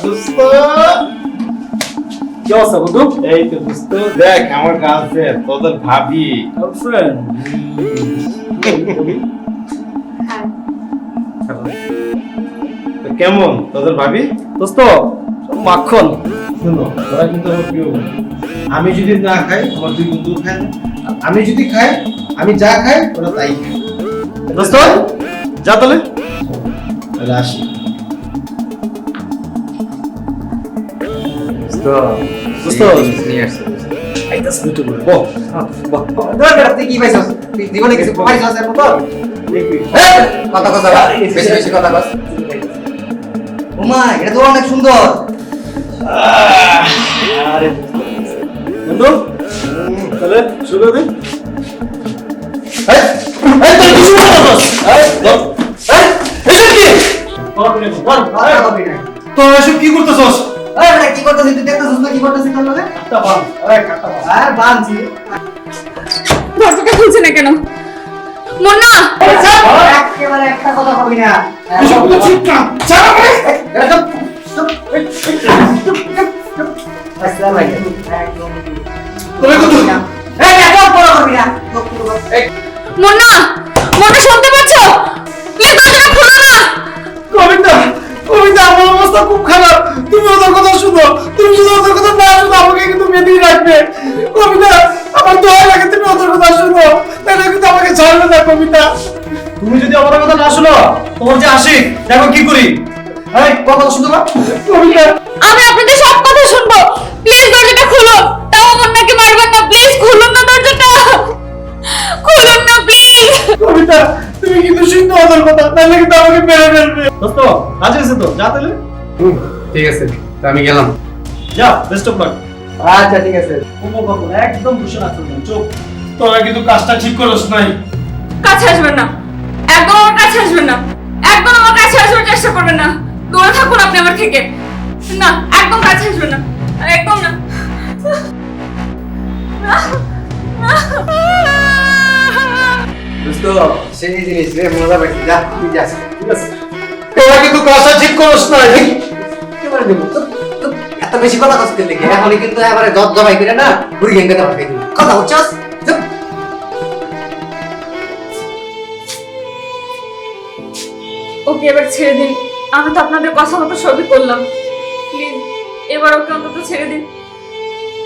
দোস্ত কি অবস্থা বন্ধু? এই তো দোস্ত দেখ আমার গার্লফ্রেন্ড তোদের ভাবি। গার্লফ্রেন্ড কেমন তোদের ভাবি? দোস্ত মাখন। শুনো তোরা কিন্তু আমার প্রিয় বন্ধু। আমি যদি না খাই আমার দুই বন্ধু খায় না, আমি যদি খাই আমি যা খাই ওরা তাই খায়। দোস্ত যা তাহলে আসি। দোস্ত নিয়ে আসছি আইতাস দুটো করে বল বল ধর তুই কি পাইছস জীবনে কিছু পাইছস এর মত কথা কথা বেশি বেশি কথা বল। ওমা এটা তো অনেক সুন্দর। আরে বন্ধু তাহলে শুরু করে দে। এই এই তুই কি শুরু করছস? এই ধর এই এসব কি বল আরে কপি নাই তো এসব কি করতেছস? এই বেটা কি করতেছিস তুই দেখতেছস না কি করতেছিস তোর লগে? কাটা বান আরে কাটা বান আর বানছি দরজাটা খুলছে না কেন? মুন্না একেবারে একটা কথা কবি না সব তো ঠিক না চল এটা তো আসসালামু আলাইকুম তুমি কত এই এত বড় কবি না মুন্না মুন্না শুনতে পাচ্ছো? প্লিজ দরজাটা খোলো না। কবিতা কবিতা আমার অবস্থা খুব খারাপ। তুমি ওদের কথা শুনো, তুমি যদি ওদের কথা না শুনো আমাকে কিন্তু বেঁধেই রাখবে। কবিতা আমার দয়া লাগে তুমি ওদের কথা শুনো, তাহলে কিন্তু আমাকে ছাড়বে না। কবিতা তুমি যদি আমার কথা না শুনো তোমার যে আশিক দেখো কি করি। এই কথা শুনো না কবিতা আমি আপনাদের সব কথা শুনবো। প্লিজ দরজাটা খুলো। তাও মুন্নাকে মারবেন না। প্লিজ খুলুন না দরজাটা। খুলুন না প্লিজ। কবিতা তুমি কিন্তু শুনতে ওদের কথা, তাহলে কিন্তু আমাকে মেরে ফেলবে। দোস্ত আজ এসে তো যা তাহলে। ঠিক আছে তো আমি গেলাম। যা বেস্ট অফ লাক। আচ্ছা ঠিক আছে কোনো কথা না, একদম দূষণ আসবে না। চুপ তোরা কিন্তু কাজটা ঠিক করছ নাই। কাছে আসবেন না, একদম আমার কাছে আসবেন না, একদম আমার কাছে আসার চেষ্টা করবেন না। দূরে থাকুন আপনি আমার থেকে। না একদম কাছে আসবেন না, একদম না। দোস্ত সেই জিনিস রে মজা পাইছি। যা তুই যাস। ঠিক আছে তোরা কিন্তু কাজটা ঠিক করছ নাই। কি করে দেব? এত বেশি কথা কষ্ট লেগে এখন কিন্তু এবারে জজ জবাই করে না বুড়ি গেঙ্গে দাও খাই দিবি। কথা বুঝছস? চুপ। ওকে এবার ছেড়ে দিন। আমি তো আপনাদের কথা মতো সবই করলাম। প্লিজ এবার ওকে অন্তত ছেড়ে দিন।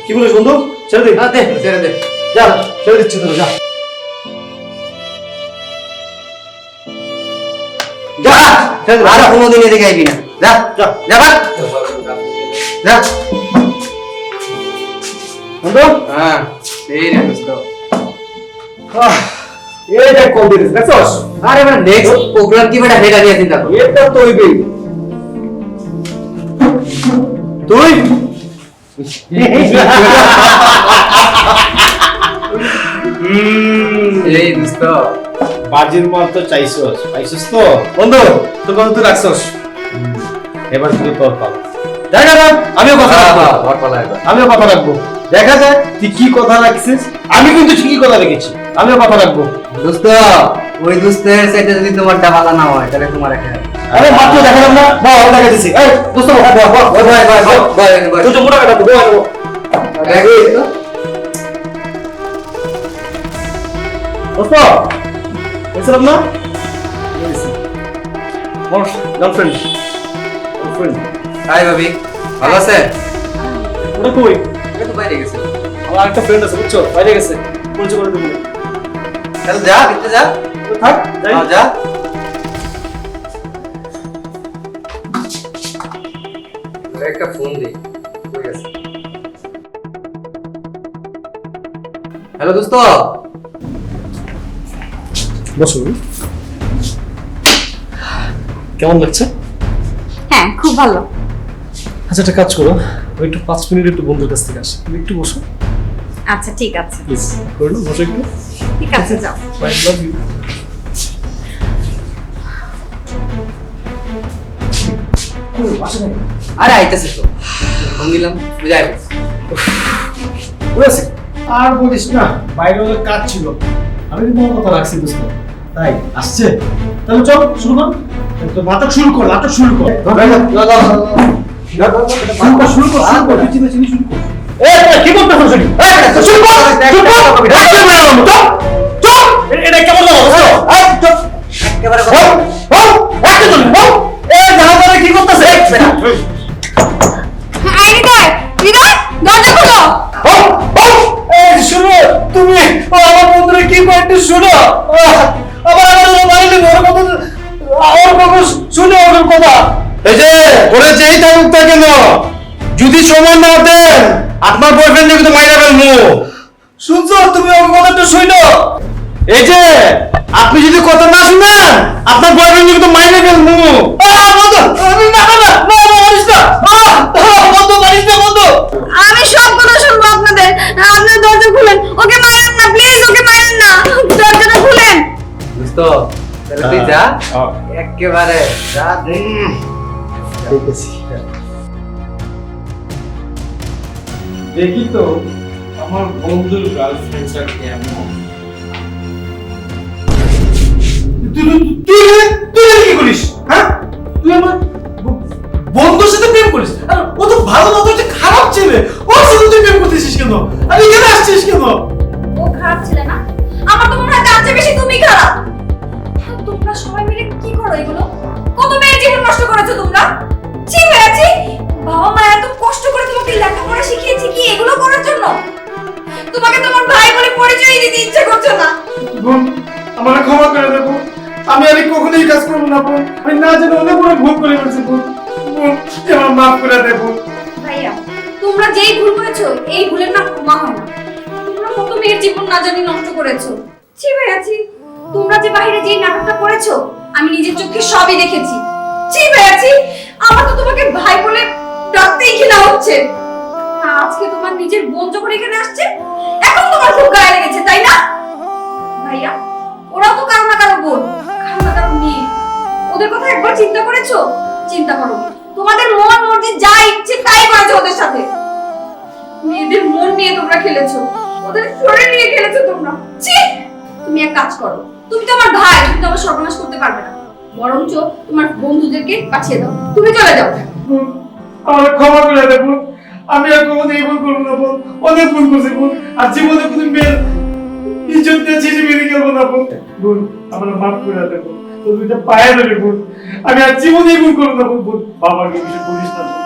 কি বলিস বন্ধু? ছেড়ে দে। হ্যাঁ দে ছেড়ে দে। যা ছেড়ে দিচ্ছি তোরা যা যা আর কোনোদিন এদিকে আইবি না। যা যা যা বাদ। যা। বন্ধু হ্যাঁ এই রে দোস্ত। এই দেখ কোন দিন দেখছস? আরে মানে নেক্সট প্রোগ্রাম কি বেটা হেডা নিয়ে চিন্তা কর। এটা তো হইবে। তুই এই দোস্ত বাজির মাল তো চাইছস পাইছস তো বন্ধু তোর কথা তুই রাখছস। এবার শুধু তোর পালা। দেখা যাক আমিও কথা রাখবো। ওর পালা এবার। আমিও কথা রাখবো। দেখা যায় তুই কি কথা রাখছিস। আমি কিন্তু ঠিকই কথা রেখেছি। আমিও কথা রাখবো। দোস্ত ওই দোস্তের সাথে যদি তোমার ডাবালা না হয় তাহলে তোমার একা আরে মাত্র দেখালাম না বল দেখা দিছি। এই দোস্ত বল বল বল বল তুই তো মোটা কথা বল বল দোস্ত এসলাম না মোর গার্লফ্রেন্ড গার্লফ্রেন্ড হাই ভাবি ভালো আছে? ওরা কই? এটা তো বাইরে গেছে। আমার একটা ফ্রেন্ড আছে বুঝছো বাইরে গেছে পরিচয় করে দেবো। তাহলে যা ভিতরে যা। তো থাক যাই। হ্যাঁ, যা। একটা ফোন দিই। ঠিক আছে। হ্যালো দোস্ত। বসো। কেমন লাগছে? হ্যাঁ খুব ভালো। আচ্ছা একটা কাজ করো ওই একটু 5 মিনিট একটু বন্ধুর কাছ থেকে আসি। তুমি একটু বসো আচ্ছা ঠিক আছে। প্লিজ। করো বসো একটু। ঠিক আছে যাও। I love you. আরে আইতেছে তো। ফোন দিলাম বুঝাই বস। বুঝেছি আর বলিস না বাইরে ওদের কাজ ছিল। আমি কিন্তু আমার কথা রাখছি দোস্ত। তাই আসছে তাহলে চল শুরু কর। তো নাটক শুরু কর শুরু কর শুরু কর চিনি শুরু কর কি বলতেছ শুনি শুরু কর এটা কেমন লাগলো একেবারে কি করতেছে শুনো তুমি আমার বন্ধুরা কি করতে শুনো আবার আমার মাইলে ওর কথা শুনে ওর কথা এই যে ওরে যেই থাকুক তা কেন যদি সময় না দেন আপনার বয়ফ্রেন্ড কিন্তু মাইরা ফেলবো শুনছো তুমি ওর কথাটা শুনো এই যে আপনি যদি কথা না শুনেন আপনার বয়ফ্রেন্ড কিন্তু মাইরা ফেলবো আমি সব কথা শুনবো আপনাদের আপনার দরজা খুলেন ওকে মারেন না প্লিজ ওকে মারেন না দরজাটা খুলেন বুঝত তাহলে তুই যা একেবারে যা দেখি তো আমার বন্ধুর গার্লফ্রেন্ডটা কেমন তুই কি করিস হ্যাঁ তুই আমার বন্ধুর সাথে প্রেম করিস আর ও তো ভালো না, তো একটা খারাপ ছেলে, ওর সাথে তুই প্রেম করতেছিস কেন আর এখানে আসছিস কেন? ও খারাপ ছেলে না, আমার তো মনে হয় তার চেয়ে বেশি তুমি খারাপ। তোমরা সবাই মিলে কি করো এগুলো? কত মেয়ের জীবন নষ্ট করেছো তোমরা। ছি হয়েছি, বাবা মা এত কষ্ট করে তোমাকে লেখাপড়া শিখিয়েছে কি এগুলো করার জন্য? তোমাকে তোমার ভাই বলে পরিচয় দিতে ইচ্ছে করছে না। বোন আমাকে ক্ষমা করে দেব, আমি আর কখনোই কাজ করব না বোন, আমি না জানি অনেক বড় ভুল করে ফেলেছি বোন, বোন আমার মাফ করে দেব। ভাইয়া তোমরা যেই ভুল করেছো এই ভুলের না ক্ষমা হয় না। তোমরা কত মেয়ের জীবন না জানি নষ্ট করেছো। ছি ভাইয়াছি, তোমরা যে বাইরে যেই নাটকটা করেছো আমি নিজের চোখে সবই দেখেছি। ছি ভাইয়াছি, আমার তো তোমাকে ভাই বলে ডাকতেই ঘৃণা হচ্ছে। আর আজকে তোমার নিজের বোন যখন এখানে আসছে এখন তোমার খুব গায়ে লেগেছে তাই না? ভাইয়া ওরাও তো কারো না কারো বোন, কারো না কারো মেয়ে, ওদের কথা একবার চিন্তা করেছো? চিন্তা করো, তোমাদের মন মর্জি যা ইচ্ছে তাই করেছো ওদের সাথে। মেয়েদের মন নিয়ে তোমরা খেলেছো, ওদের শরীর নিয়ে খেলেছো তোমরা। ছি, তুমি এক কাজ করো, তুমি তো আমার ভাই, তুমি তো আমার সর্বনাশ করতে পারবে না, বরঞ্চ তোমার বন্ধুদেরকে পাঠিয়ে দাও, তুমি চলে যাও। বোন আমাকে ক্ষমা করে দেব, আমি আর কখনো এই ভুল করব না বোন, অনেক ভুল করছি বোন, আর জীবনে কোনো মেয়ের ইজ্জত দিয়ে ছিঁড়ে মেরে গেল না বোন, বোন আমার মাফ করে দেব, তো দুইটা পায়ে ধরে বোন, আমি আর জীবনে এই ভুল করব না বোন, বাবাকে কিছু বলিস না বোন।